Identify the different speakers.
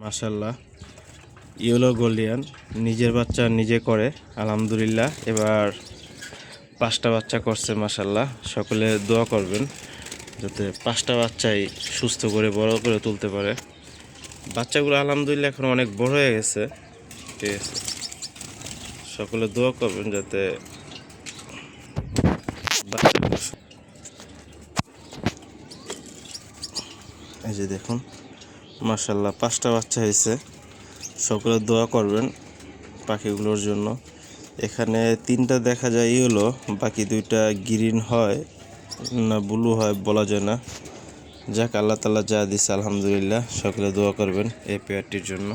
Speaker 1: মাশাল্লাহ, yellow Gouldian নিজের বাচ্চা নিজে করে আলহামদুলিল্লাহ। এবার 5টা বাচ্চা করছে মাশাল্লাহ। সকলে দোয়া করবেন যাতে 5টা বাচ্চাই সুস্থ করে বড় করে তুলতে পারে। বাচ্চাগুলো আলহামদুলিল্লাহ এখন অনেক বড় হয়ে গেছে। ঠিক আছে, সকলে দোয়া করবেন যাতে এই যে দেখুন মাশাল্লাহ 5টা বাচ্চা হয়েছে। সকলে দোয়া করবেন পাখিগুলোর জন্য। এখানে 3টা দেখা যায় ইয়েলো, বাকি 2টা গ্রিন হয় না ব্লু হয় বলা যায় না। যাক, আল্লাহ তাআলা যা দিছে আলহামদুলিল্লাহ। সকলে দোয়া করবেন এই পেয়ারটির জন্য।